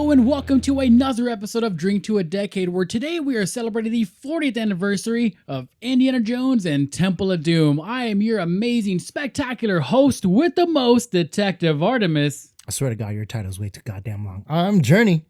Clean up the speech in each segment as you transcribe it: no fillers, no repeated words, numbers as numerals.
Hello and welcome to another episode of Drink to a Decade, where today we are celebrating the 40th anniversary of Indiana Jones and Temple of Doom. I am your amazing, spectacular host with the most, Detective Artemis. I swear to God, your title's way too goddamn long. I'm Journey.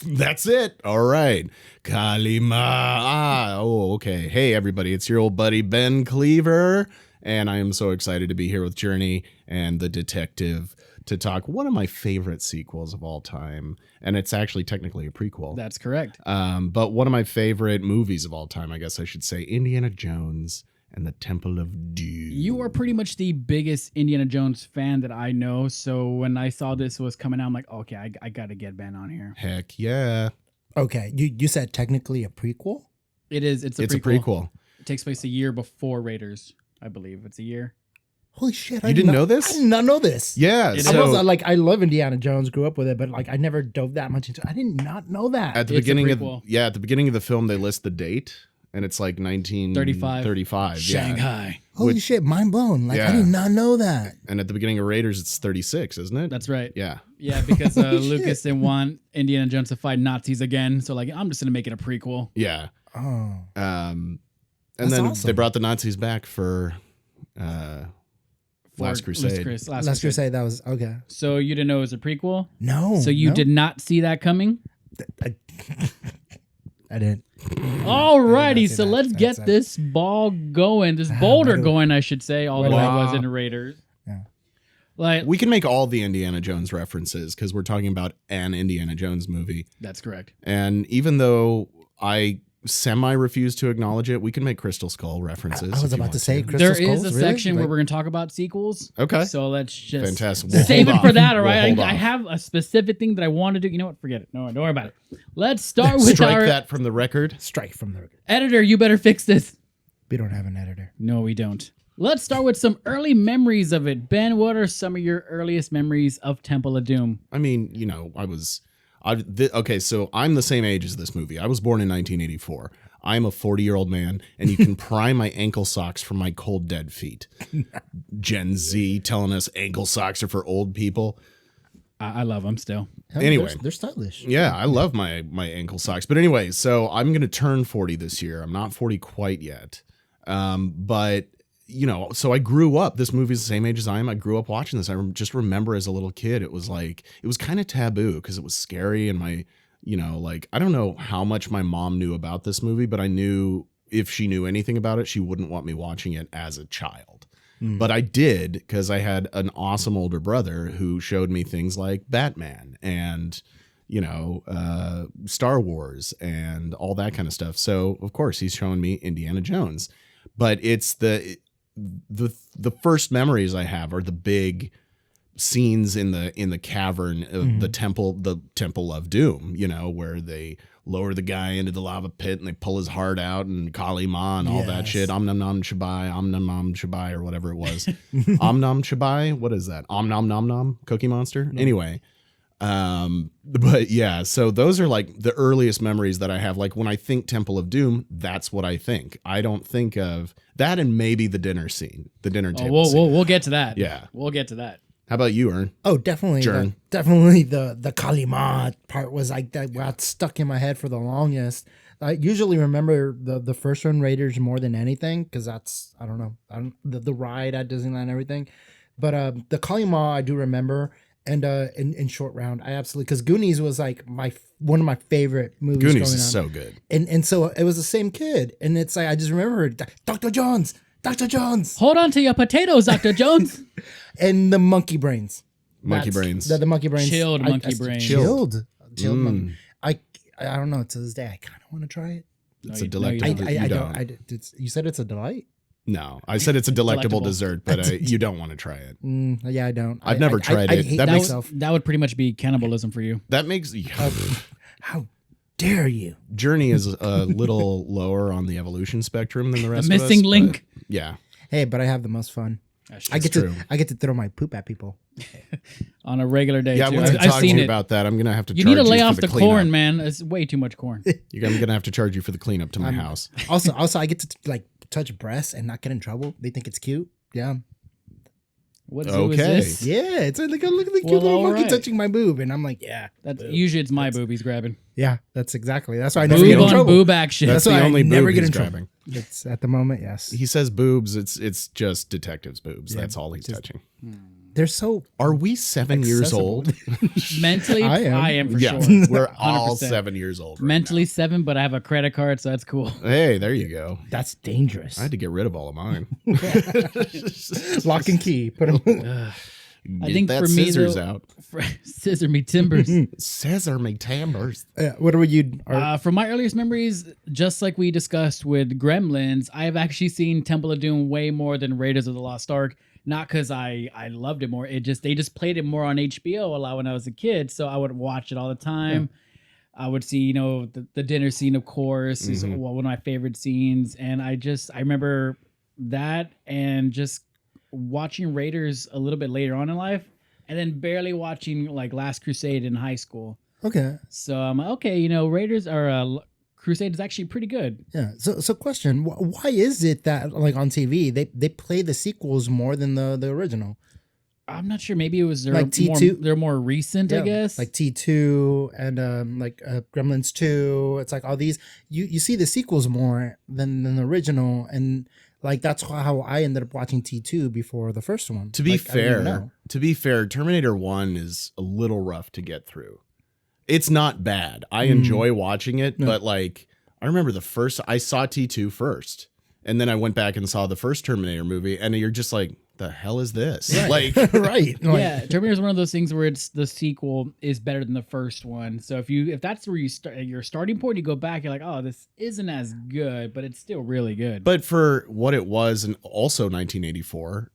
That's it. All right. Kalima. Okay. Hey, everybody. It's your old buddy, Ben Cleaver. And I am so excited to be here with Journey and the detective to talk one of my favorite sequels of all time. And it's actually technically a prequel. That's correct. But one of my favorite movies of all time, I guess I should say, Indiana Jones and the Temple of Doom. You are pretty much the biggest Indiana Jones fan that I know. So when I saw this was coming out, I'm like, okay, I got to get Ben on here. Heck yeah. Okay, you said technically a prequel? It is. It's a prequel. It takes place a year before Raiders, I believe. It's a year. Holy shit. You didn't know this? I did not know this. Yeah. I love Indiana Jones, grew up with it, but I never dove that much into it. I did not know that. At the beginning of the film, they list the date, and it's like 1935. Shanghai. Yeah. Holy shit, mind blown. I did not know that. And at the beginning of Raiders, it's 36, isn't it? That's right. Yeah. Yeah, because Lucas didn't want Indiana Jones to fight Nazis again. So I'm just going to make it a prequel. Yeah. Oh. And That's then awesome. they brought the Nazis back for Last Crusade. Last Crusade, that was, okay. So you didn't know it was a prequel? No. So you did not see that coming? I didn't. Alrighty, so let's get this ball going. This boulder going, I should say, although I was in Raiders. Yeah. We can make all the Indiana Jones references because we're talking about an Indiana Jones movie. That's correct. And even though I semi-refuse to acknowledge it, we can make Crystal Skull references. I was about to say Crystal There Skulls, is a really? section where we're going to talk about sequels. Okay. So let's just Fantastic. save it for that, all right? We'll hold I off. have a specific thing that I want to do. You know what? Forget it. No, don't worry about it. Let's start with Strike our that from the record. Strike from the record. editor. You better fix this. We don't have an editor. No, we don't. Let's start with some early memories of it. Ben, what are some of your earliest memories of Temple of Doom? I mean, okay, so I'm the same age as this movie. I was born in 1984. I'm a 40-year-old man, and you can pry my ankle socks from my cold, dead feet. Gen Z telling us ankle socks are for old people. I love them still. Hell, Anyway. they're stylish. Yeah, I love my ankle socks. But anyway, so I'm going to turn 40 this year. I'm not 40 quite yet. But, so I grew up. This movie's the same age as I am. I grew up watching this. I just remember as a little kid, it was kind of taboo because it was scary. And I don't know how much my mom knew about this movie, but I knew if she knew anything about it, she wouldn't want me watching it as a child. But I did because I had an awesome older brother who showed me things like Batman and, Star Wars and all that kind of stuff. So, of course, he's showing me Indiana Jones. But it's the first memories I have are the big scenes in the cavern of the temple of Doom, where they lower the guy into the lava pit and they pull his heart out and Kali Ma and all that shit. Om nom nom shabai, or whatever it was. Om nom shabai? What is that? Om nom nom nom? Cookie Monster? No. Anyway. But yeah, so those are like the earliest memories that I have. Like when I think Temple of Doom, that's what I think. I don't think of that and maybe the dinner scene, the dinner table scene. We'll get to that. Yeah. We'll get to that. How about you, Ern? Oh, definitely. Jern. Definitely the Kalima part was like that got stuck in my head for the longest. I usually remember the first one, Raiders, more than anything because that's, I don't know, the ride at Disneyland and everything. But the Kalima I do remember. And in Short Round, I absolutely, because Goonies was like one of my favorite movies. Goonies is so good. And so it was the same kid. And it's like, I just remember Dr. Jones. Hold on to your potatoes, Dr. Jones. And the monkey brains. Monkey brains. The monkey brains. Chilled monkey brains. Chilled monkey. I don't know. To this day, I kind of want to try it. It's a delectable. You said it's a delight? No, I said it's a delectable dessert, but you don't want to try it. Yeah, I don't. I've never tried I it. hate That makes myself. That would pretty much be cannibalism for you. That makes How dare you? Journey is a little lower on the evolution spectrum than the rest of us. Missing link. Yeah. Hey, but I have the most fun. I get to throw my poop at people on a regular day. Yeah, too. I want to I've talk to seen you it. about that. I'm gonna have to. You charge need to lay off for the cleanup. corn, man. It's way too much corn. I'm gonna have to charge you for the cleanup to my house. Also, I get to like touch breasts and not get in trouble. They think it's cute. Yeah. What zoo is Okay. this? Yeah, it's like, look at the cute Well, little monkey alright. touching my boob. And I'm like, yeah. That's boob. usually it's my boob he's grabbing. Yeah, that's exactly. That's why I never get Boob in on trouble. boob action. That's why the I only never boob get he's in trouble. grabbing. It's at the moment, yes. He says boobs. It's just detectives' boobs. Yeah, That's all he's just- touching. They're so Are we 7 years accessible. old? Mentally, I am for yeah, sure. we're all 100%. 7 years old. Right Mentally 7, but I have a credit card, so that's cool. now. Hey, there you go. That's dangerous. I had to get rid of all of mine. Lock and key. Put them. Get think that for me, scissors though- out. Scissor me timbers. Scissor me timbers. What were you? From my earliest memories, just like we discussed with Gremlins, I have actually seen Temple of Doom way more than Raiders of the Lost Ark. Not because I loved it more. They just played it more on HBO a lot when I was a kid, so I would watch it all the time. I would see, the dinner scene, of course, is one of my favorite scenes, and I remember that and just watching Raiders a little bit later on in life, and then barely watching like Last Crusade in high school. Okay. So I'm like, okay, Raiders or Crusade is actually pretty good. Yeah. So question: why is it that like on TV they play the sequels more than the original? I'm not sure. Maybe it was Like T2? They're more recent, I guess. like T2 and Gremlins 2. It's like all these. You see the sequels more than the original, and like that's how I ended up watching T2 before the first one. To be Like, I didn't even fair, know. Terminator 1 is a little rough to get through. It's not bad. I enjoy watching it, but like I remember I saw T2 first, and then I went back and saw the first Terminator movie, and you're just like, the hell is this? Like, right. Yeah, Terminator is one of those things where it's the sequel is better than the first one. So if that's where you start your starting point, you go back, you're like, oh, this isn't as good, but it's still really good. but for what it was, and also 1984,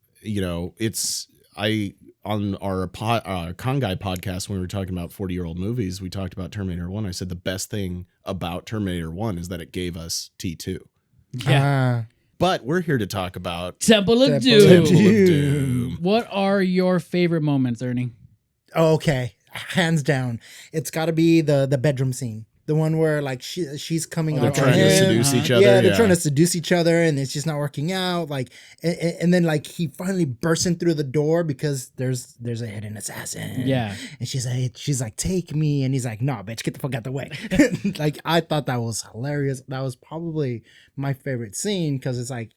on our Con Guy podcast, when we were talking about 40-year-old movies, we talked about Terminator 1. I said the best thing about Terminator 1 is that it gave us T2. yeah, But we're here to talk about Temple of Temple Doom. of Temple of Doom. What are your favorite moments, Ernie? Okay, hands down, it's got to be the bedroom scene, the one where like she's coming they're out trying on to him. seduce each other. Yeah, they're trying to seduce each other, and it's just not working out. Like, and then like he finally bursts in through the door because there's a hidden assassin. Yeah. and she's like, take me, and he's like, no, bitch, get the fuck out the way. Like, I thought that was hilarious. That was probably my favorite scene because it's like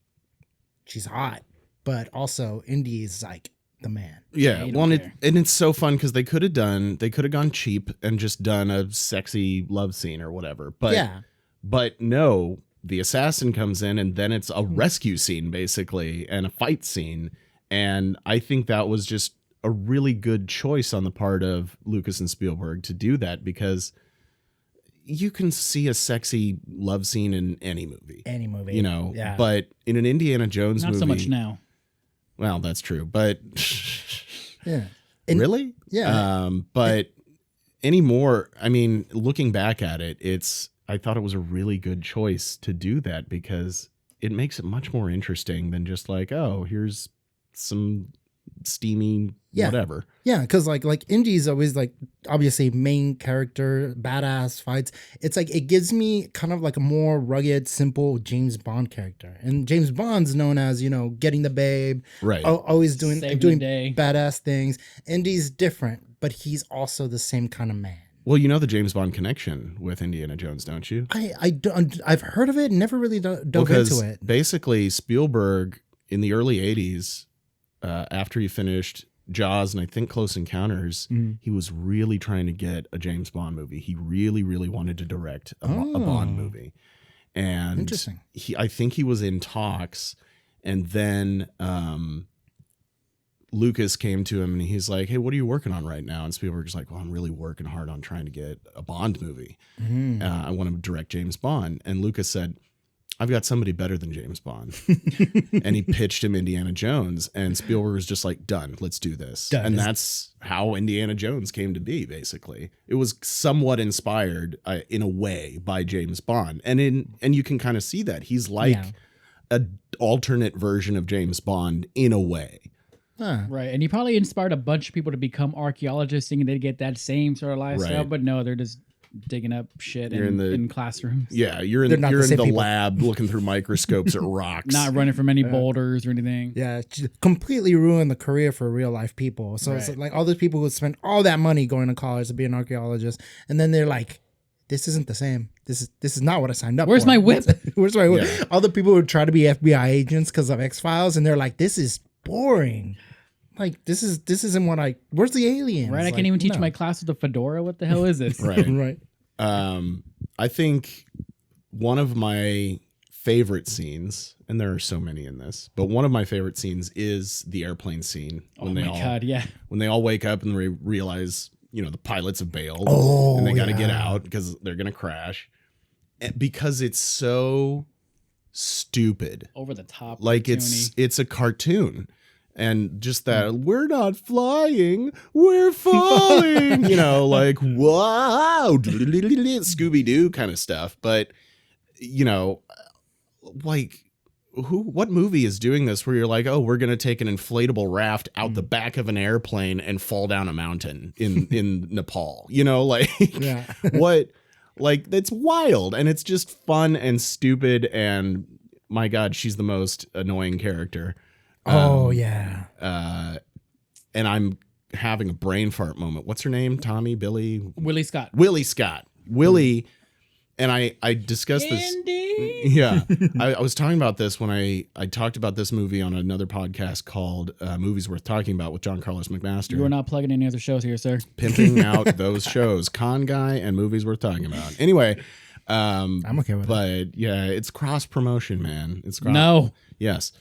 she's hot, but also Indy is like the man. Yeah, you well, don't and, care. and it's so fun because they could have gone cheap and just done a sexy love scene or whatever. But yeah. but no, the assassin comes in and then it's a rescue scene basically and a fight scene. And I think that was just a really good choice on the part of Lucas and Spielberg to do that because you can see a sexy love scene in any movie. Yeah. But in an Indiana Jones Not movie, so much now. well, that's true, but yeah. really? Yeah. But anymore, I mean, looking back at it, I thought it was a really good choice to do that because it makes it much more interesting than just like, oh, here's some steamy whatever. Yeah, because like Indy's always like obviously main character, badass fights. It's like it gives me kind of like a more rugged, simple James Bond character, and James Bond's known as getting the babe, Right. always doing Saving the doing day. badass things. Indy's different, but he's also the same kind of man. Well, you know the James Bond connection with Indiana Jones, don't you? I've heard of it, never really dove Because into it. basically Spielberg in the early 80s, after he finished Jaws and I think Close Encounters, he was really trying to get a James Bond movie. He really, really wanted to direct a Bond movie. And Interesting. I think he was in talks, and then Lucas came to him and he's like, hey, what are you working on right now? And Spielberg's like, well, I'm really working hard on trying to get a Bond movie. I want to direct James Bond. And Lucas said, I've got somebody better than James Bond. And he pitched him Indiana Jones, and Spielberg was just like, done, let's do this. Done. And that's how Indiana Jones came to be, basically. It was somewhat inspired in a way by James Bond. And you can kind of see that. He's like an alternate version of James Bond in a way. Huh. Right. And he probably inspired a bunch of people to become archaeologists thinking they'd get that same sort of lifestyle, Right. but no, they're just digging up shit You're in classrooms. Yeah, you're They're in not the you're in same the people. lab looking through microscopes at rocks. Not running from any boulders or anything. Yeah, completely ruined the career for real life people. So it's Right. like all those people who spend all that money going to college to be an archaeologist, and then they're like, "This isn't the same. This is not what I signed up Where's for." my whip? Where's my whip? Yeah. All the people who try to be FBI agents because of X-Files, and they're like, "This is boring. Like this isn't what I. Where's the aliens? Right? I Like, can't even teach no. my class with a fedora. What the hell is this? Right. Right. I think one of my favorite scenes, and there are so many in this, but one of my favorite scenes is the airplane scene Oh my god, yeah. when they all wake up and realize, the pilots have bailed Oh, and they got to get yeah. out because they're going to crash. And because it's so stupid. Over the top. Like cartoony. it's a cartoon. And just that we're not flying, we're falling, like wow, Scooby-Doo kind of stuff. But like what movie is doing this where you're like, oh, we're gonna take an inflatable raft out the back of an airplane and fall down a mountain in Nepal? Like Yeah. what? Like it's wild and it's just fun and stupid. And my God, she's the most annoying character. Oh yeah. And I'm having a brain fart moment. What's her name? Tommy, Billy, Willie Scott. Willie Scott. Willie. And I discussed this. Indy. Yeah. I was talking about this when I talked about this movie on another podcast called Movies Worth Talking About with John Carlos McMaster. You are not plugging any other shows here, sir. Pimping out those shows, Con Guy and Movies Worth Talking About. Anyway, I'm okay with that. but yeah, it's cross promotion, man. It's cross. No. Yes.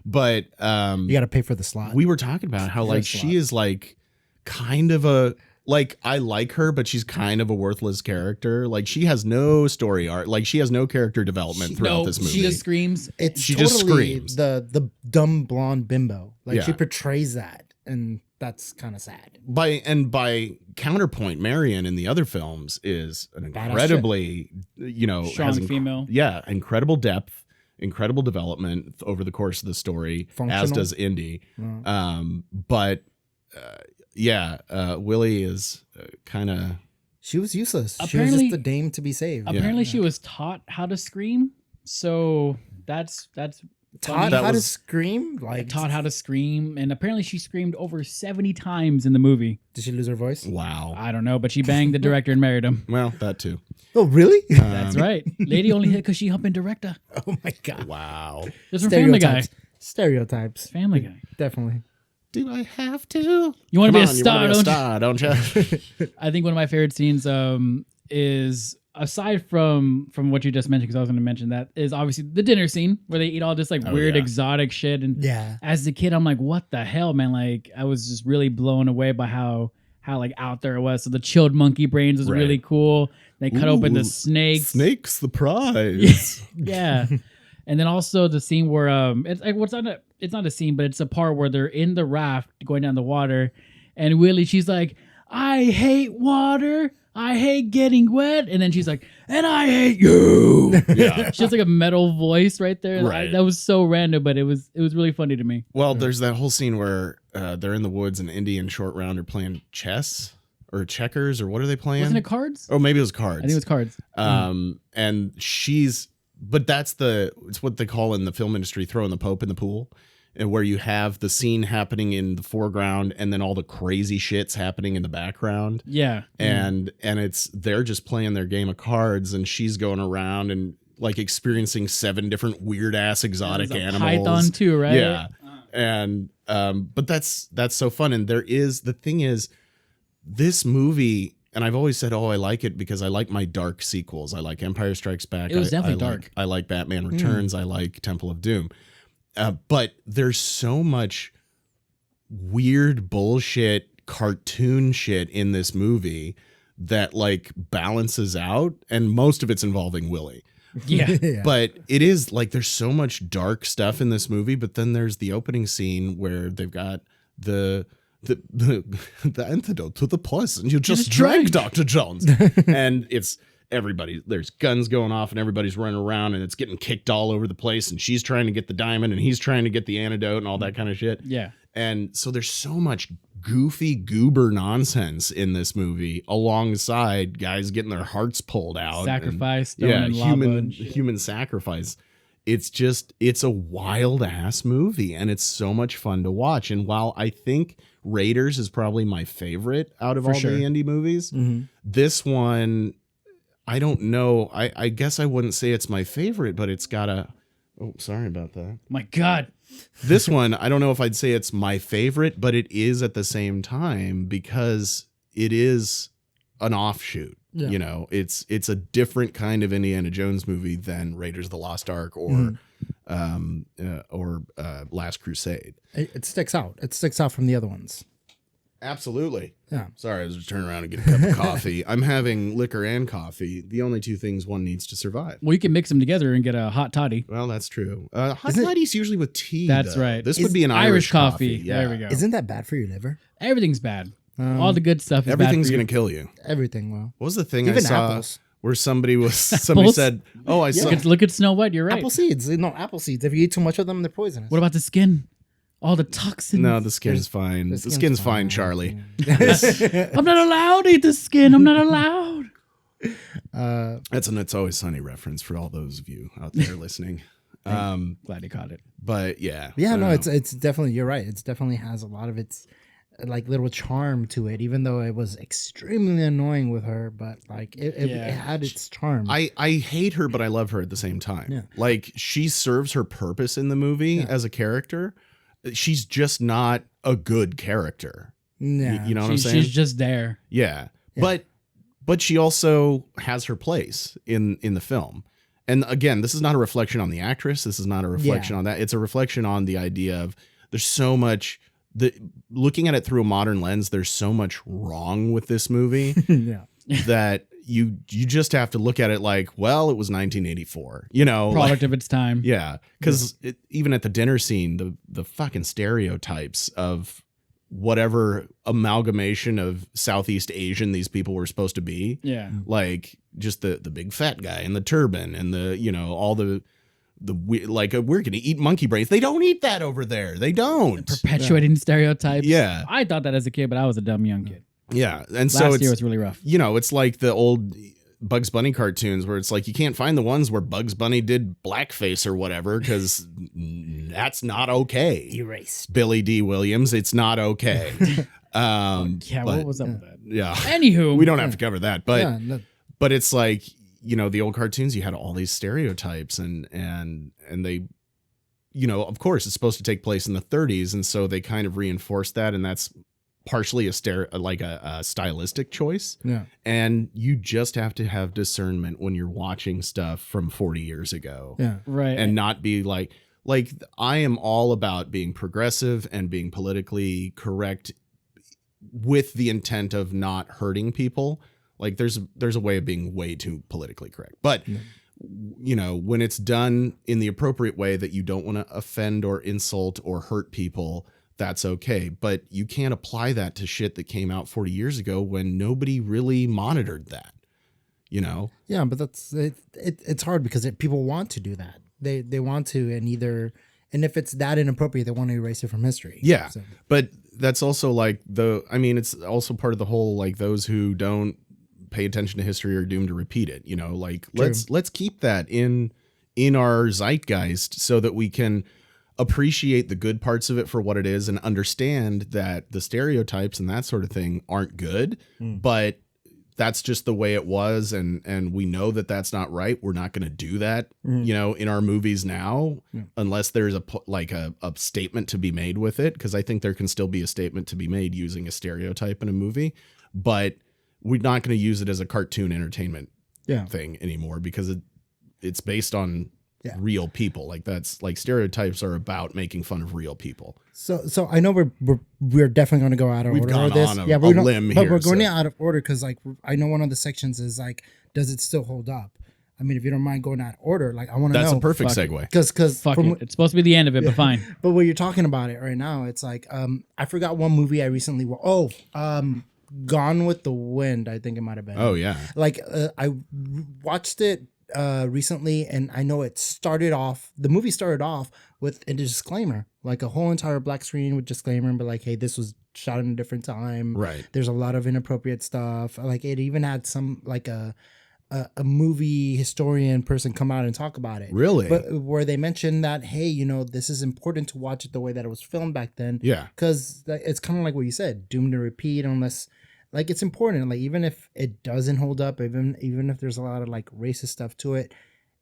But You got to pay for the slot. we were talking about how like First she slot. is like kind of a like I like her, but she's kind of a worthless character. Like she has no story arc. Like she has no character development throughout No, this movie. she just screams. It's She totally just screams. the dumb blonde bimbo. Like Yeah. she portrays that, and that's kind of sad. by counterpoint, Marion in the other films is an Badass incredibly Strong female. incredible depth, incredible development over the course of the story, as Functional. does Indy. Yeah. But Willie is kind of She was useless. she was Apparently- just the dame to be saved. Apparently, she was taught how to scream. So that's taught That how to was- scream. Like taught how to scream, and apparently she screamed over 70 times in the movie. Did she lose her voice? wow. I don't know, but she banged the director and married him. Well, that too. Oh really? That's right. Lady only hit because she humping director. Oh my god. Wow. This from Family Guy. Stereotypes. Stereotypes. Family Guy. Definitely. Do I have to? You want to be a Come on, you star, wanna be a don't you? star, don't you? I think one of my favorite scenes is aside from what you just mentioned, because I was going to mention that, is obviously the dinner scene where they eat all this like Oh, weird yeah. exotic shit. And Yeah. as a kid, I'm like, what the hell, man? Like I was just really blown away by how like out there it was. So the chilled monkey brains was Right. really cool. They cut open Ooh, the snakes. Snake's the prize. Yeah. And then also the scene where it's not a scene, but it's a part where they're in the raft going down the water, and Willie, she's like, I hate water. I hate getting wet. And then she's like, and I hate you. Yeah. She has like a metal voice right there. Right. That was so random, but it was really funny to me. Well, there's that whole scene where they're in the woods and Indy and Short Round are playing chess or checkers or what are they playing? Wasn't it cards? Oh, maybe it was cards. I think it was cards. And but it's what they call in the film industry throwing the Pope in the pool, and where you have the scene happening in the foreground and then all the crazy shit's happening in the background. Yeah. And they're just playing their game of cards, and she's going around and like experiencing 7 different weird ass exotic There's a animals. python too, right? Yeah. And but that's so fun. And the thing is, this movie, and I've always said, oh, I like it because I like my dark sequels. I like Empire Strikes Back. It was definitely I dark. I like Batman Returns. I like Temple of Doom. But there's so much weird bullshit cartoon shit in this movie that like balances out, and most of it's involving Willie. Yeah. Yeah. But it is like there's so much dark stuff in this movie, but then there's the opening scene where they've got the antidote to the poison you just drank, Dr. Jones. And it's there's guns going off and everybody's running around and it's getting kicked all over the place, and she's trying to get the diamond and he's trying to get the antidote and all that kind of shit. Yeah. And so there's so much goofy goober nonsense in this movie alongside guys getting their hearts pulled out. Sacrifice, And, throwing in lava and shit. human sacrifice. It's a wild ass movie and it's so much fun to watch. And while I think Raiders is probably my favorite out of For all sure. the Indy movies, Mhm. this one, I don't know. I guess I wouldn't say it's my favorite, but it's got a, oh, sorry about that. My God. This one, I don't know if I'd say it's my favorite, but it is at the same time because it is an offshoot. Yeah. You know, it's a different kind of Indiana Jones movie than Raiders of the Lost Ark or Last Crusade. It sticks out. It sticks out from the other ones. Absolutely. Yeah. Sorry, I was just turning around and get a cup of coffee. I'm having liquor and coffee, the only two things one needs to survive. Well, you can mix them together and get a hot toddy. Well, that's true. Hot Isn't it- toddy's usually with tea. That's though. right. This Is would be an Irish coffee. Yeah. There we go. Isn't that bad for your liver? Everything's bad. All the good stuff is Everything's bad for going to kill you. Everything. Well, What was the thing I even saw apples. where somebody Apples? said, "Oh, I you. saw." Look at Snow White. You're right. Apple seeds. No, apple seeds. If you eat too much of them, they're poisonous. What about the skin? All the toxins. No, the skin's fine. The skin's fine, Charlie. I'm not allowed to eat the skin. I'm not allowed. That's an It's Always Sunny reference for all those of you out there listening. Glad you caught it. But yeah, Yeah, I no, don't know. it's definitely, you're right. It's definitely has a lot of its like little charm to it, even though it was extremely annoying with her, but like it had its charm. I hate her, but I love her at the same time. Yeah. Like she serves her purpose in the movie as a character. She's just not a good character. Yeah. You know what I'm saying? She's just there. Yeah. But she also has her place in the film. And again, this is not a reflection on the actress. This is not a reflection on that. It's a reflection on the idea of there's so much looking at it through a modern lens, there's so much wrong with this movie Yeah. that you just have to look at it like, well, it was 1984, you know, Product of its time. yeah. Cause even at the dinner scene, the fucking stereotypes of whatever amalgamation of Southeast Asian these people were supposed to be. Yeah. Like just the big fat guy and the turban and the, you know, all the like we're going to eat monkey brains. They don't eat that over there. They don't. Perpetuating stereotypes. Yeah. I thought that as a kid, but I was a dumb young kid. Yeah. And so Last it's, year was really rough. you know, it's like the old Bugs Bunny cartoons where it's like you can't find the ones where Bugs Bunny did blackface or whatever because that's not okay. Erased. Billy D. Williams, it's not okay. Yeah, but- what was up with that? Yeah. Anywho, We don't have to cover that, but Yeah, no, but it's like, you know, the old cartoons, you had all these stereotypes and they, you know, of course it's supposed to take place in the 30s. And so they kind of reinforced that. And that's partially a stylistic choice. yeah. And you just have to have discernment when you're watching stuff from 40 years ago Yeah. right. and not be like I am all about being progressive and being politically correct with the intent of not hurting people. Like there's a way of being way too politically correct, but you know, when it's done in the appropriate way that you don't want to offend or insult or hurt people, that's okay. But you can't apply that to shit that came out 40 years ago when nobody really monitored that, you know? Yeah, but that's it's hard because people want to do that. They want to, and if it's that inappropriate, they want to erase it from history. Yeah. So, But that's also like it's also part of the whole, like those who don't pay attention to history are doomed to repeat it, you know, like let's keep that in our zeitgeist so that we can appreciate the good parts of it for what it is and understand that the stereotypes and that sort of thing aren't good, but that's just the way it was. And we know that that's not right. We're not going to do that, you know, in our movies now, unless there's a statement to be made with it. Cause I think there can still be a statement to be made using a stereotype in a movie, but we're not going to use it as a cartoon entertainment thing anymore because it's based on real people. Like that's like stereotypes are about making fun of real people. So I know we're definitely going to go out of We've order. gone with this. on a we don't- limb but here, we're going so. out of order because like I know one of the sections is like, does it still hold up? I mean, if you don't mind going out of order, like I want to know. That's a perfect Fuck it. segue. Because Fuck it. It's supposed to be the end of it, but fine. But when you're talking about it right now, it's like I forgot one movie I recently Gone with the Wind. I think it might have been. Oh yeah. Like I watched it recently, and I know the movie started off with a disclaimer, like a whole entire black screen with disclaimer, but like, hey, this was shot in a different time. Right. There's a lot of inappropriate stuff. Like it even had some like a movie historian person come out and talk about it. Really? But where they mentioned that, hey, you know, this is important to watch it the way that it was filmed back then. Yeah. Because it's kind of like what you said, doomed to repeat unless, like, it's important. Like, even if it doesn't hold up, even if there's a lot of like racist stuff to it,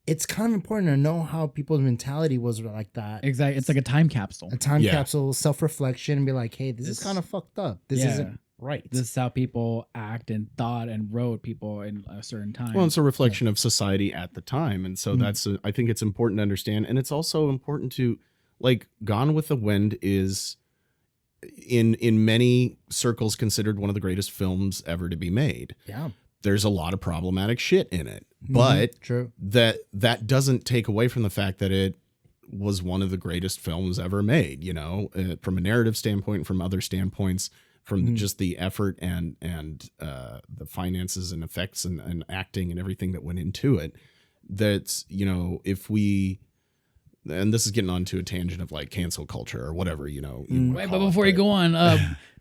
it's kind of important to know how people's mentality was like that. Exactly. It's like a time capsule. A time capsule, self-reflection, and be like, hey, this is kind of fucked up. This isn't right. This is how people act and thought and wrote people in a certain time. Well, it's a reflection of society at the time. And so I think it's important to understand. And it's also important to, like, Gone with the Wind is in many circles considered one of the greatest films ever to be made. Yeah. There's a lot of problematic shit in it, but true. that doesn't take away from the fact that it was one of the greatest films ever made, you know, from a narrative standpoint, from other standpoints, from just the effort and the finances and effects and acting and everything that went into it. That's, you know, if we, and this is getting onto a tangent of like cancel culture or whatever, you know. Wait, but before you go on,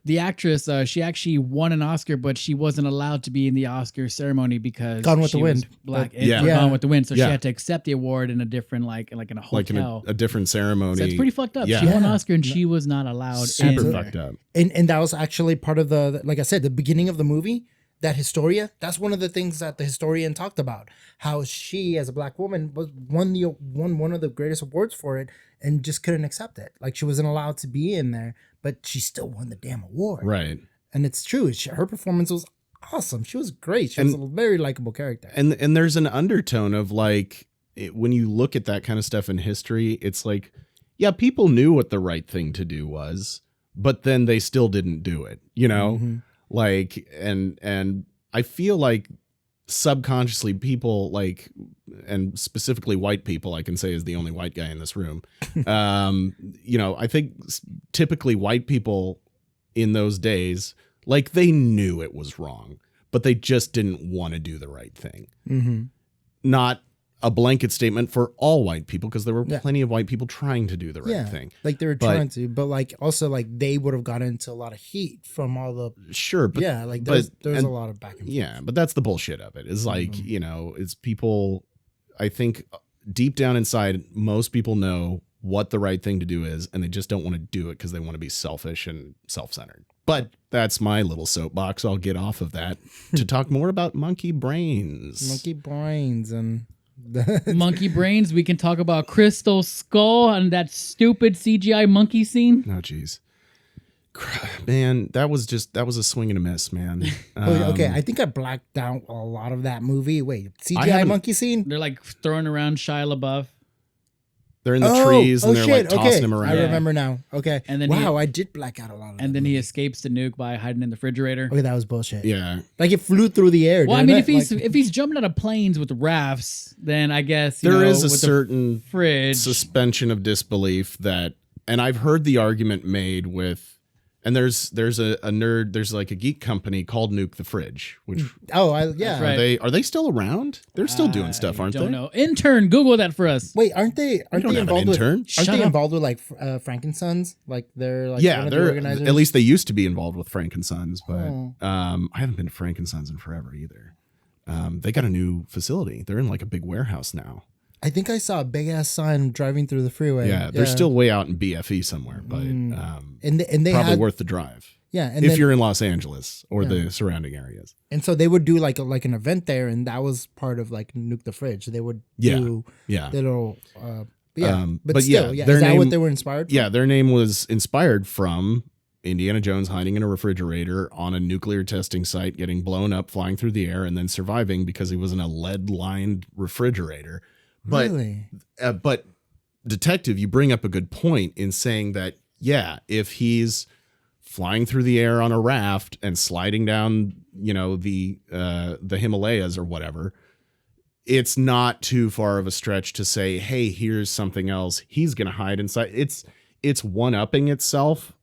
the actress, she actually won an Oscar, but she wasn't allowed to be in the Oscar ceremony because Gone with she the was Wind. black. Yeah. Gone with the Wind. So she Yeah. had to accept the award in a different, like in a Like in hotel. a different ceremony. So it's pretty fucked up. Yeah. She won an Yeah. Oscar and she was not allowed Super in. fucked up. And that was actually part of the, like I said, the beginning of the movie, that Historia, that's one of the things that the historian talked about, how she as a black woman won one of the greatest awards for it and just couldn't accept it. Like she wasn't allowed to be in there, but she still won the damn award. Right. And it's true. Her performance was awesome. She was great. She was a very likable character. And there's an undertone of like, when you look at that kind of stuff in history, it's like, yeah, people knew what the right thing to do was, but then they still didn't do it, you know? Like, and I feel like subconsciously people like, and specifically white people, I can say is the only white guy in this room. You know, I think typically white people in those days, like they knew it was wrong, but they just didn't want to do the right thing. Not a blanket statement for all white people, because there were plenty of white people trying to do the right thing. Like they were trying to, but like also like they would have gotten into a lot of heat from all the but like there's a lot of back and forth. Yeah, but that's the bullshit of it. Is like, you know, it's people, I think deep down inside, most people know what the right thing to do is, and they just don't want to do it because they want to be selfish and self-centered. But that's my little soapbox. I'll get off of that to talk more about monkey brains. Monkey brains and Monkey brains. We can talk about Crystal Skull and that stupid CGI monkey scene. Oh, geez. Man, that was a swing and a miss, man. Okay, I think I blacked out a lot of that movie. Wait, CGI haven't- monkey scene? They're like throwing around Shia LaBeouf. They're in the trees and they're like tossing him around. I remember now. Okay. And then I did black out a lot of that. And then he movie. escapes the nuke by hiding in the refrigerator. Okay, that was bullshit. Yeah. Like it flew through the air. Well, I didn't mean, it? if he's jumping out of planes with rafts, then I guess There is a with the certain fridge. suspension of disbelief that, and I've heard the argument made with, and there's a nerd, there's like a geek company called Nuke the Fridge, which yeah. right. are they still around? They're still doing stuff, aren't don't they? know. Intern, Google that for us. Wait, aren't they don't have an involved with? intern. Aren't Shut they up. involved with like Frankensons? Like they're like Yeah, one of the they're organizers. at least they used to be involved with Frankensons, but Oh. I haven't been to Frankensons in forever either. They got a new facility. They're in like a big warehouse now. I think I saw a big ass sign driving through the freeway. Yeah, they're still way out in BFE somewhere, but and they probably had worth the drive. yeah, and If then, you're in Los Angeles or the surrounding areas. and so they would do like an event there, and that was part of like Nuke the Fridge. They would do Yeah. little but but still, yeah, yeah. their Is that name- what they were inspired from? Yeah, their name was inspired from Indiana Jones hiding in a refrigerator on a nuclear testing site, getting blown up, flying through the air, and then surviving because he was in a lead-lined refrigerator. But Really? but detective, you bring up a good point in saying that, yeah, if he's flying through the air on a raft and sliding down, you know, the Himalayas or whatever, it's not too far of a stretch to say, hey, here's something else he's going to hide inside. It's one-upping itself,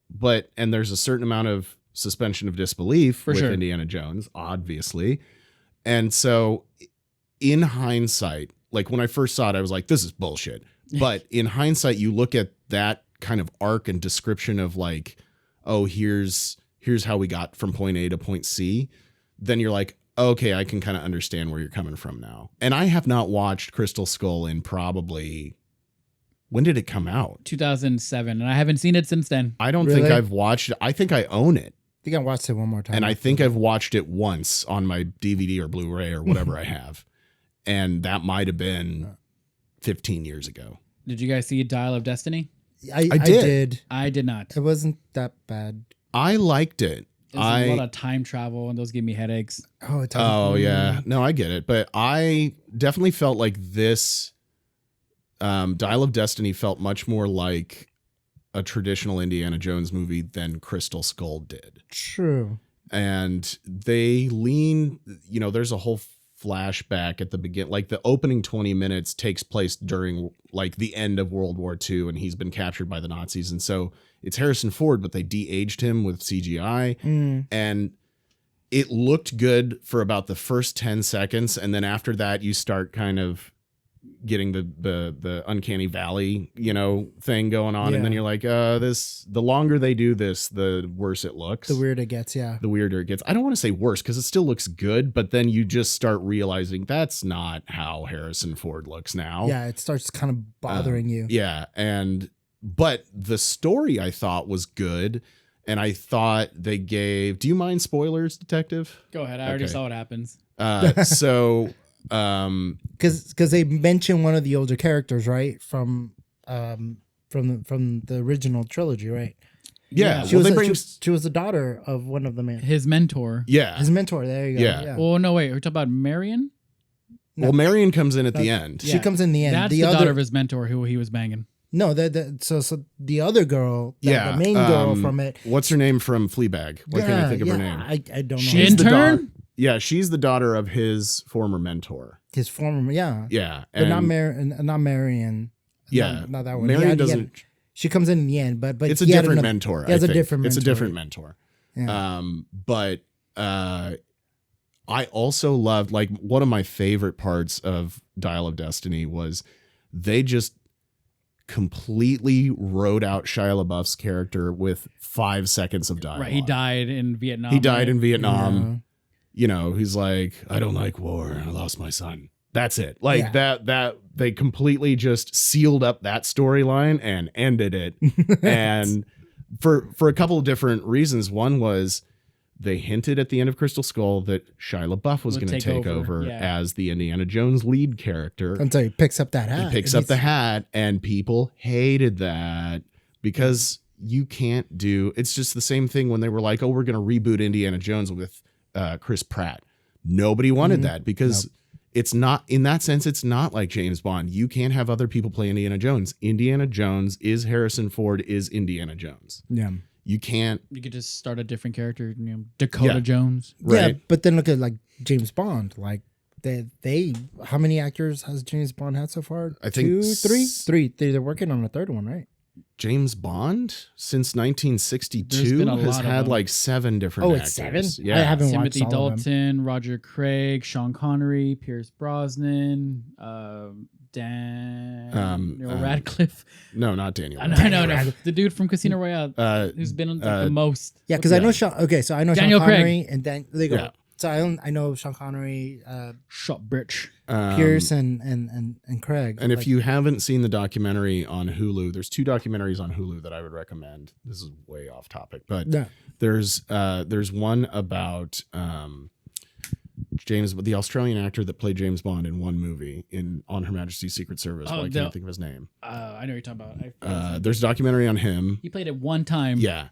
and there's a certain amount of suspension of disbelief with sure. Indiana Jones, obviously. And so in hindsight, like when I first saw it, I was like, this is bullshit. But in hindsight, you look at that kind of arc and description of like oh, here's how we got from point A to point C, then you're like, okay, I can kind of understand where you're coming from now. And I have not watched Crystal Skull in probably, when did it come out? 2007, and I haven't seen it since then. I don't think Really? I've watched it. I think I own it. I think I watched it one more time. And I think I've watched it once on my DVD or Blu-ray or whatever I have. And that might have been 15 years ago. Did you guys see Dial of Destiny? I did. did. I did not. It wasn't that bad. I liked it. There's a lot of time travel, and those give me headaches. Oh, yeah. No, I get it. But I definitely felt like this Dial of Destiny felt much more like a traditional Indiana Jones movie than Crystal Skull did. True. And they lean, there's a whole flashback at the beginning, like the opening 20 minutes takes place during like the end of World War II, and he's been captured by the Nazis. And so it's Harrison Ford, but they de-aged him with CGI. And it looked good for about the first 10 seconds. And then after that, you start kind of getting the uncanny valley, thing going on. Yeah. And then you're like, the longer they do this, the worse it looks. The weirder it gets, yeah. The weirder it gets. I don't want to say worse because it still looks good, but then you just start realizing that's not how Harrison Ford looks now. Yeah, it starts kind of bothering you. Yeah. But the story I thought was good. And I thought they gave, do you mind spoilers, Detective? Go ahead. I already saw what happens. Because they mention one of the older characters, right? From the original trilogy, right? Yeah. She, Well, she was the daughter of one of the men. His mentor. Yeah. His mentor. There you go. Yeah. Yeah. Oh, no, wait. We're talking about Marion? Well, Marion comes in at the end. She comes in the end. That's the daughter of his mentor who he was banging. No, so the other girl, the main girl from it. What's her name from Fleabag? Why can't I think of her name? I don't know. She's the Intern? Yeah, she's the daughter of his former mentor. His former, yeah. Yeah. But not Marion. Yeah. Not that one. Marion doesn't. She comes in the end, but it's a different mentor. It's a different mentor. It's a different mentor. Yeah. But I also loved, like, one of my favorite parts of Dial of Destiny was they just completely wrote out Shia LaBeouf's character with 5 seconds of dialogue. Right. He died in Vietnam. He died in Vietnam. Yeah. He's like, I don't like war. I lost my son. That's it. Like that they completely just sealed up that storyline and ended it. And for a couple of different reasons. One was they hinted at the end of Crystal Skull that Shia LaBeouf was going to take over as the Indiana Jones lead character. Until he picks up that hat. He picks up the hat, and people hated that because you can't do. It's just the same thing when they were like, "Oh, we're going to reboot Indiana Jones with Chris Pratt." Nobody wanted that because it's not, in that sense, it's not like James Bond. You can't have other people play Indiana Jones. Indiana Jones is Harrison Ford is Indiana Jones. Yeah. You can't. You could just start a different character, Dakota Jones. Right. Yeah, but then look at like James Bond. Like they how many actors has James Bond had so far? I think 3. They're working on a third one, right? James Bond since There's 1962 been a has lot of had them. like 7 different actors. It's 7? Yeah. I haven't Timothy watched all of them. Dalton, Roger Craig, Sean Connery, Pierce Brosnan, Radcliffe. No, not Daniel. I know. The dude from Casino Royale who's been the most. Yeah, because I know Sean. Okay, so I know Daniel Sean Connery, Craig. and then they go. Yeah. So I know Sean Connery, Shot bitch. Pierce, and Craig. And if you haven't seen the documentary on Hulu, there's 2 documentaries on Hulu that I would recommend. This is way off topic, but there's one about the Australian actor that played James Bond in one movie on Her Majesty's Secret Service. I can't think of his name. I know what you're talking about. There's a documentary on him. He played it one time. Yeah.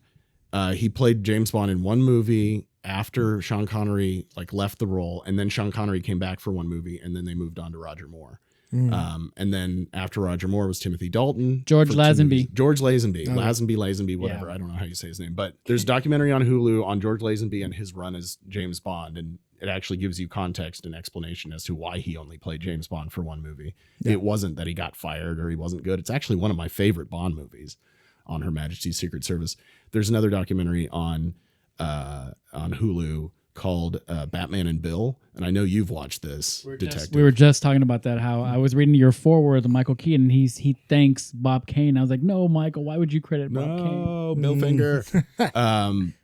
He played James Bond in one movie after Sean Connery left the role, and then Sean Connery came back for one movie, and then they moved on to Roger Moore. And then after Roger Moore was Timothy Dalton. George Lazenby. George Lazenby. Lazenby, whatever. Yeah. I don't know how you say his name. But there's a documentary on Hulu on George Lazenby and his run as James Bond, and it actually gives you context and explanation as to why he only played James Bond for one movie. Yeah. It wasn't that he got fired or he wasn't good. It's actually one of my favorite Bond movies on Her Majesty's Secret Service. There's another documentary on Hulu called Batman and Bill, and I know you've watched this, Detective. We were just talking about that. How I was reading your foreword with Michael Keaton. He thanks Bob Kane. I was like, no, Michael, why would you credit Bob Kane? No, Bill Finger.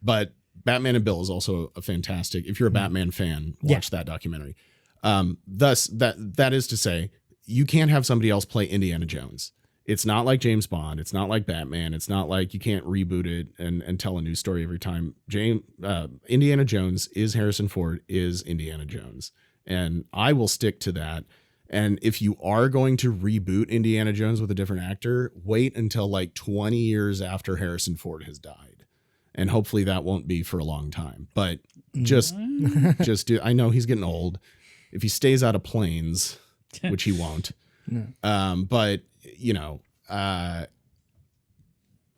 But Batman and Bill is also a fantastic. If you're a Batman fan, watch that documentary. Thus, that is to say, you can't have somebody else play Indiana Jones. It's not like James Bond. It's not like Batman. It's not like you can't reboot it and tell a new story every time. Indiana Jones is Harrison Ford, is Indiana Jones. And I will stick to that. And if you are going to reboot Indiana Jones with a different actor, wait until like 20 years after Harrison Ford has died. And hopefully that won't be for a long time. But just do. I know he's getting old. If he stays out of planes, which he won't. But you know, I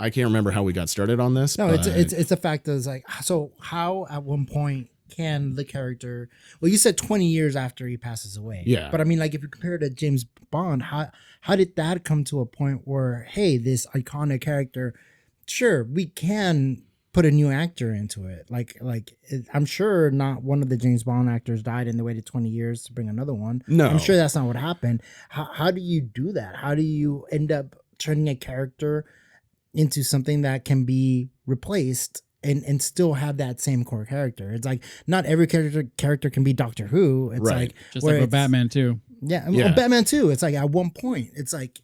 can't remember how we got started on this. No, but it's a fact that it's like, so how at one point can the character, well, you said 20 years after he passes away. Yeah. But I mean, like if you compare it to James Bond, how did that come to a point where, hey, this iconic character, sure, we can put a new actor into it. I'm sure not one of the James Bond actors died and they waited 20 years to bring another one. No. I'm sure that's not what happened. How do you do that? How do you end up turning a character into something that can be replaced and still have that same core character? It's like not every character can be Doctor Who. It's Right. like Just like with Batman too. Yeah, Yeah. Well, Batman too. It's like at one point, it's like,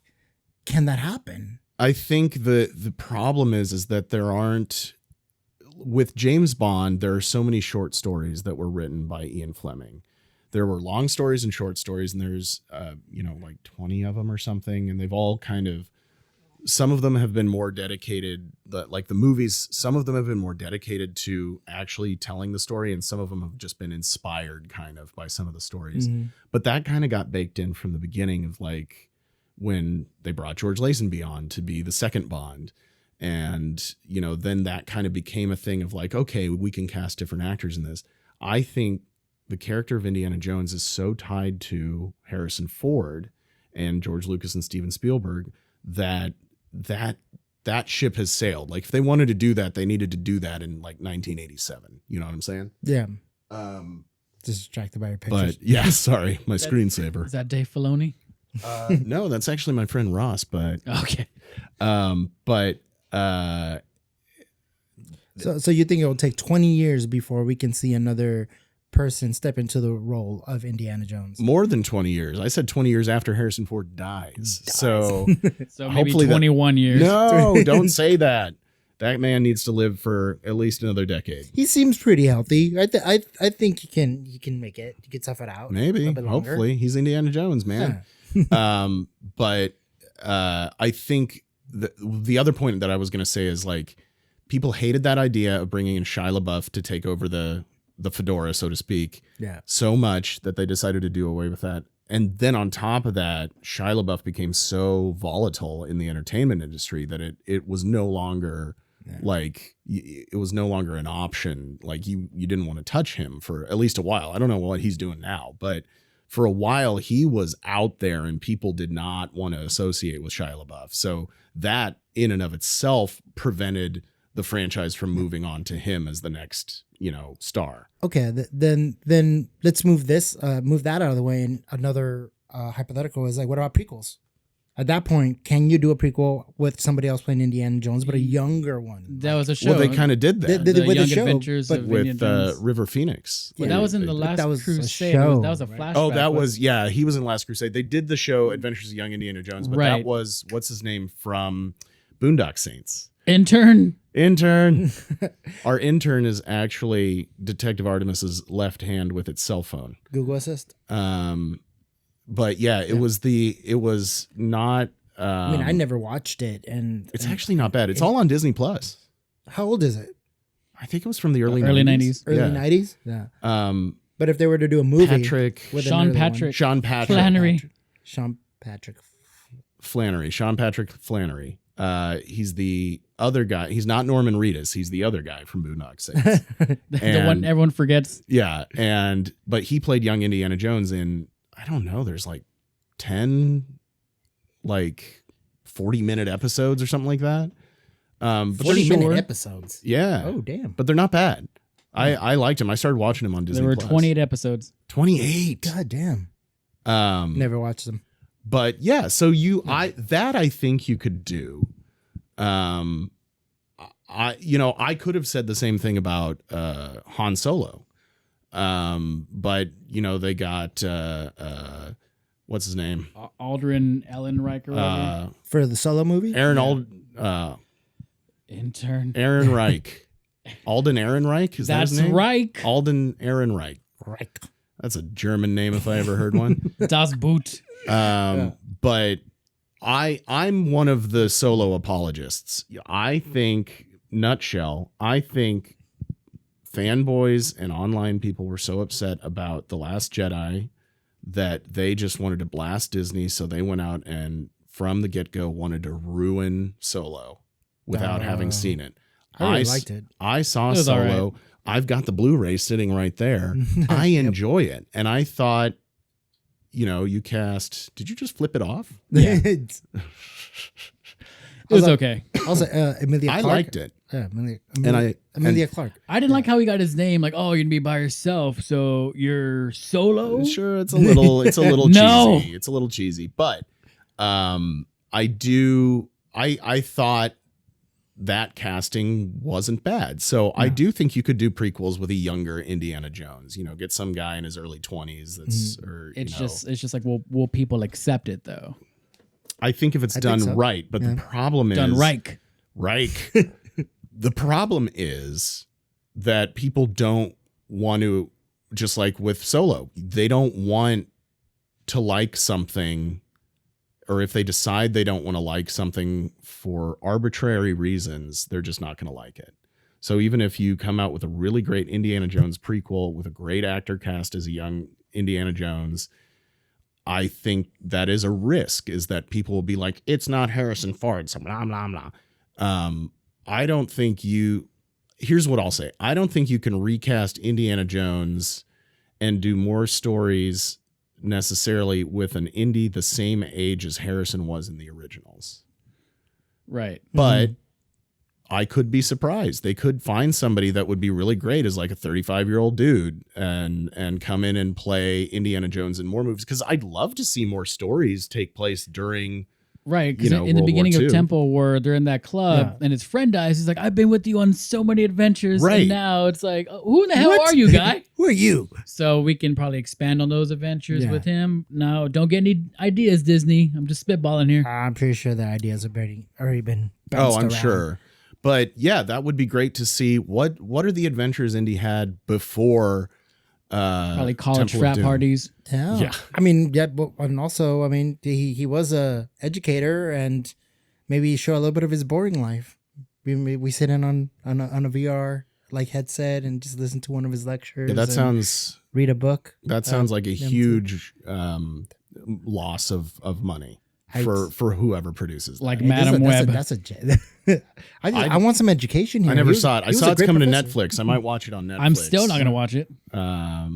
can that happen? I think the problem is that there aren't, with James Bond, there are so many short stories that were written by Ian Fleming. There were long stories and short stories, and there's like 20 of them or something, and they've all kind of, some of them have been more dedicated, like the movies, some of them have been more dedicated to actually telling the story, and some of them have just been inspired kind of by some of the stories. But that kind of got baked in from the beginning of like when they brought George Lazenby on to be the second Bond. And, you know, then that kind of became a thing of like, okay, we can cast different actors in this. I think the character of Indiana Jones is so tied to Harrison Ford and George Lucas and Steven Spielberg that ship has sailed. Like if they wanted to do that, they needed to do that in like 1987. You know what I'm saying? Yeah. Distracted by your pictures. But yeah, sorry, my screensaver. Is that Dave Filoni? No, that's actually my friend Ross, but Okay. So you think it will take 20 years before we can see another person step into the role of Indiana Jones? more than 20 years. I said 20 years after Harrison Ford dies. So So maybe Hopefully 21 years. no, don't say that. That man needs to live for at least another decade. He seems pretty healthy. I think he can make it. He can tough it out. Maybe, a little bit longer. hopefully. He's Indiana Jones, man. But I think the other point that I was going to say is like people hated that idea of bringing in Shia LaBeouf to take over the fedora, so to speak, so much that they decided to do away with that. And then on top of that, Shia LaBeouf became so volatile in the entertainment industry that it was no longer like it was no longer an option. Like you didn't want to touch him for at least a while. I don't know what he's doing now, but for a while he was out there and people did not want to associate with Shia LaBeouf. So that in and of itself prevented the franchise from moving on to him as the next, star. Okay, then let's move that out of the way. And another hypothetical is like, what about prequels? At that point, can you do a prequel with somebody else playing Indiana Jones, but a younger one? That was a show. Well, they kind of did that They did The with Young the show, Adventures but of Indiana with Jones. River Phoenix. But that was in the Last that was a Crusade. show, That was a right? flashback. Oh, that was, yeah, he was in Last Crusade. They did the show Adventures of Young Indiana Jones, but Right. that was, what's his name from Boondock Saints? Intern. Our intern is actually Detective Artemis's left hand with its cell phone. Google Assist. But yeah, it was not. I mean, I never watched it, and It's actually not bad. It's all on Disney Plus. how old is it? I think it was from the early Early 90s. 90s. Early Yeah. 90s. Yeah. But if they were to do a movie, Patrick, with Sean another one- Patrick. Sean Patrick Flannery. Sean Patrick. Flannery, Sean Patrick Flannery. He's the other guy. He's not Norman Reedus. He's the other guy from Boondock Saints. The one everyone forgets. Yeah, but he played young Indiana Jones in, I don't know, there's like 10 like 40-minute episodes or something like that. But 40-minute short. episodes. Yeah. Oh, damn. But they're not bad. I liked him. I started watching him on Disney. There were Plus. 28 episodes. 28. God damn. Never watched them. But yeah, so I think you could do. I could have said the same thing about Han Solo. But they got what's his name? Aldrin Ehrenreich or whatever. For the Solo movie? Intern. Aaron Reich. Alden Ehrenreich? Is that his That's name? Reich. Alden Ehrenreich. Right. That's a German name if I ever heard one. Das Boot. But I'm one of the Solo apologists. I think fanboys and online people were so upset about The Last Jedi that they just wanted to blast Disney, so they went out and from the get-go wanted to ruin Solo without having seen it. I really liked it. I saw It was Solo. all right. I've got the Blu-ray sitting right there. I enjoy it. And I thought, you cast... Did you just flip it off? Yeah. It was okay. Also, Emilia I Clarke. liked it. Yeah, And Emilia Clarke. I didn't like how he got his name. Like, oh, you're gonna be by yourself, so you're solo. Sure, it's a little No. cheesy. It's a little cheesy, but I thought that casting wasn't bad. So I do think you could do prequels with a younger Indiana Jones. Get some guy in his early 20s. It's just like, will people accept it though? I think if it's done so. right, but the problem is Done right. Reich. The problem is that people don't want to, just like with Solo, they don't want to like something, or if they decide they don't want to like something for arbitrary reasons, they're just not going to like it. So even if you come out with a really great Indiana Jones prequel with a great actor cast as a young Indiana Jones, I think that is a risk, is that people will be like, it's not Harrison Ford, so blah, blah, blah. I don't think here's what I'll say. I don't think you can recast Indiana Jones and do more stories necessarily with an Indy the same age as Harrison was in the originals. Right. But I could be surprised. They could find somebody that would be really great as like a 35-year-old dude and come in and play Indiana Jones in more movies, because I'd love to see more stories take place during... Right, because in the World beginning War of II. Temple, where they're in that club and his friend dies, he's like, I've been with you on so many adventures. Right. And now it's like, oh, who in the hell What? are you, guy? Who are you? So we can probably expand on those adventures Yeah. with him. No, don't get any ideas, Disney. I'm just spitballing here. I'm pretty sure the ideas have already been Oh, bounced I'm around. sure. But yeah, that would be great to see. What are the adventures Indy had before Probably college Temple of frat Doom? parties. Yeah. Yeah. I mean, yeah, but and also, I mean, he was a educator, and maybe show a little bit of his boring life. We sit in on a VR like headset and just listen to one of his lectures. Yeah, that and sounds read a book. like a them huge loss of money for whoever produces that. Like Hey, Madam Web. I want some education here. I never He was- saw it. he I was saw a it's great coming to professor. Netflix. I might watch it on Netflix. I'm still not going to watch it. I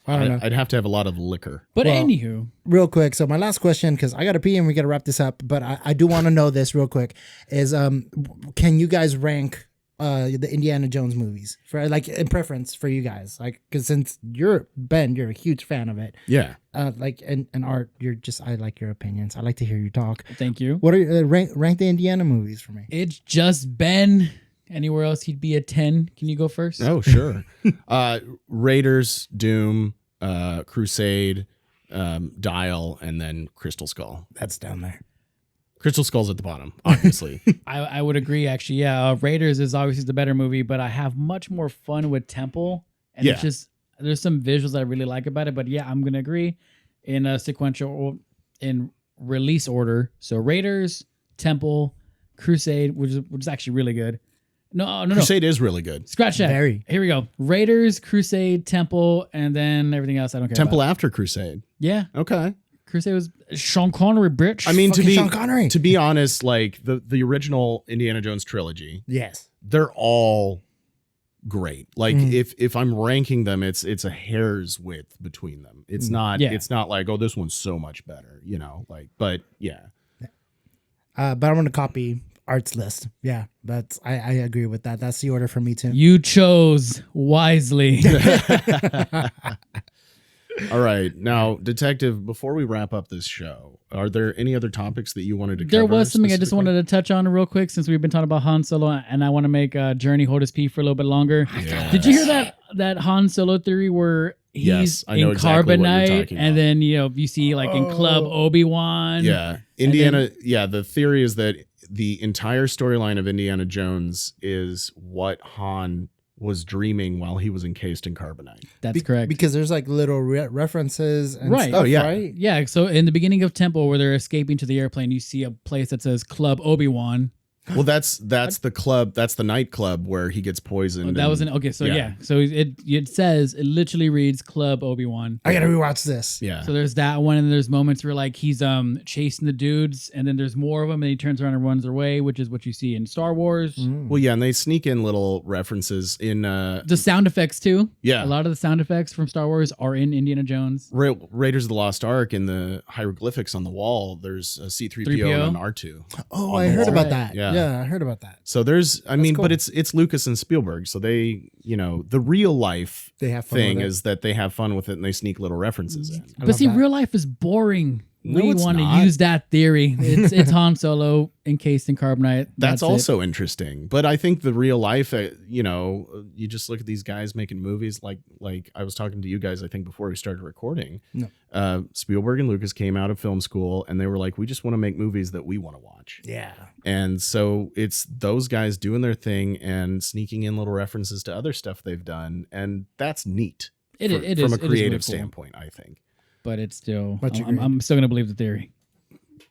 don't know. I'd have to have a lot of liquor. But Well, anywho, Real quick, so my last question, because I got to pee and we got to wrap this up, but I do want to know this real quick, is can you guys rank the Indiana Jones movies for like in preference for you guys? Like, because since you're a huge fan of it, Yeah. like and Art, I like your opinions. I like to hear you talk. thank you. What are rank the Indiana movies for me? It's just Ben. Anywhere else, he'd be a 10. Can you go first? Oh, sure. Raiders, Doom, Crusade, Dial, and then Crystal Skull. That's down there. Crystal Skull's at the bottom, obviously. I would agree, actually. Yeah, Raiders is obviously the better movie, but I have much more fun with Temple. And Yeah. it's just, there's some visuals that I really like about it. But yeah, I'm going to agree in a sequential, in release order. So Raiders, Temple, Crusade, which is actually really good. No. Crusade is really good. Scratch that. Very. Here we go. Raiders, Crusade, Temple, and then everything else I don't care Temple about. after Crusade. Yeah. Okay. Crusade was Sean Connery, bitch. I mean, Fucking Sean Connery. to be honest, like the original Indiana Jones trilogy, Yes. they're all great. Like if I'm ranking them, it's a hair's width between them. It's not Yeah. it's not like, oh, this one's so much better, like, but yeah. But I'm going to copy Art's list. Yeah, I agree with that. That's the order for me too. You chose wisely. All right. Now, Detective, before we wrap up this show, are there any other topics that you wanted to cover? There was something I just specifically? wanted to touch on real quick since we've been talking about Han Solo, and I want to make Journey hold his pee for a little bit longer. Did you hear that Han Solo theory where he's Yes, I know in exactly what you're Carbonite, talking and about. then you see like in Club Obi-Wan? Yeah. Indiana. The theory is that the entire storyline of Indiana Jones is what Han was dreaming while he was encased in carbonite. That's correct. Because there's like little references and Right. stuff, Oh, yeah. right? Yeah, so in the beginning of Temple, where they're escaping to the airplane, you see a place that says Club Obi-Wan. Well, that's the club. That's the nightclub where he gets poisoned. That was and- okay. So yeah. so it says, it literally reads Club Obi-Wan. I gotta rewatch this. Yeah. So there's that one, and there's moments where like he's chasing the dudes, and then there's more of them, and he turns around and runs away, which is what you see in Star Wars. Well, yeah, and they sneak in little references in. The sound effects too. Yeah. A lot of the sound effects from Star Wars are in Indiana Jones. Raiders of the Lost Ark, in the hieroglyphics on the wall, there's a C-3PO 3PO? and an R2. Oh, On I the heard wall. about that. Yeah. Yeah, I heard about that. So there's, I mean, cool. but it's Lucas and Spielberg. So they, the real life They have fun thing with it. is that they have fun with it and they sneak little references in. I But love see, that. real life is boring. No, We it's want to not. use that theory. It's Han Solo encased in carbonite. That's it. also interesting. But I think the real life, you just look at these guys making movies like I was talking to you guys, I think, before we started recording. No. Spielberg and Lucas came out of film school and they were like, we just want to make movies that we want to watch. Yeah. And so it's those guys doing their thing and sneaking in little references to other stuff they've done. And that's neat. It from is a really creative cool. standpoint, I think. But it's still, Much I'm agreed. still going to believe the theory.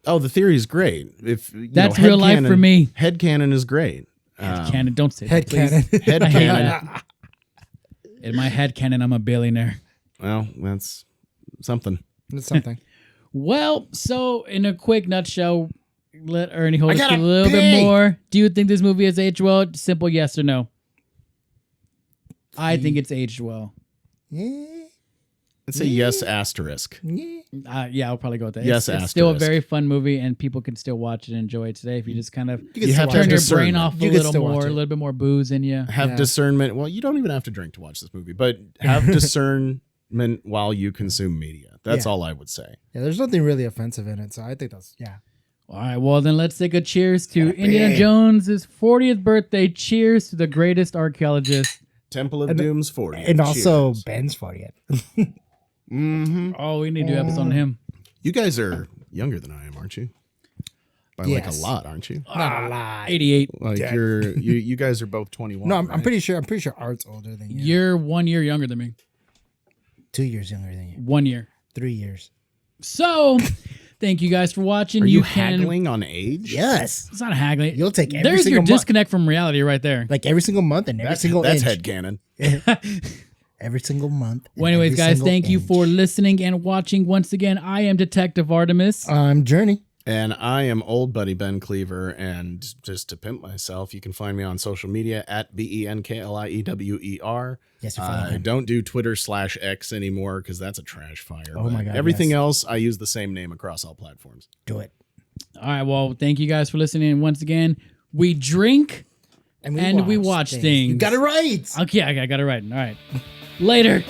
Oh, the theory is great. If That's real life for me. Headcanon is great. Head canon, don't say Head that, please. cannon. Head I hate canon. that. In my head canon, I'm a billionaire. Well, that's something. It's something. Well, so in a quick nutshell, let Ernie hold I us gotta a little pee. bit more. Do you think this movie has aged well? Simple yes or no. I think it's aged well. Yeah. Let's say yes asterisk. Yeah. Yeah, I'll probably go with that. Yes, it's still a asterisk. very fun movie, and people can still watch it and enjoy it today if you just kind of You can You still have to watch turn have your it. brain discernment. off a You can little still watch more, a it. little bit more booze in you. Have Yeah. discernment. Well, you don't even have to drink to watch this movie, but have discernment while you consume media. That's Yeah. all I would say. Yeah, there's nothing really offensive in it, so I think that's All right, well then let's take a cheers to Gotta Indiana pee. Jones's 40th birthday. Cheers to the greatest archaeologist. Temple of And- Doom's 40. and also Cheers. Ben's 40th. Mm-hmm. Oh, we need to do an episode on him. You guys are younger than I am, aren't you? By like a Yes. lot, aren't you? Not a lie. 88. Like Dead. you guys are both 21. No, I'm right? pretty sure. I'm pretty sure Art's older than you. You're 1 year younger than me. 2 years younger than you. 1 year. 3 years. So, thank you guys for watching. Are you can, haggling on age? Yes. It's not haggling. You'll take every There's your single month. disconnect from reality right there. Like every single month and every That's single inch. headcanon. Every single month. and Well, anyways, every guys, single thank you inch. for listening and watching. Once again, I am Detective Artemis. I'm Journey. And I am old buddy Ben Cleaver. And just to pimp myself, you can find me on social media at BENKLIEWER. Yes, you're following I him. don't do Twitter/X anymore because that's a trash fire. Oh my But God, Everything yes. else, I use the same name across all platforms. Do it. All right, well, thank you guys for listening. And once again, we drink. And we watch things. You got it right. Okay, I got it right. All right. Later.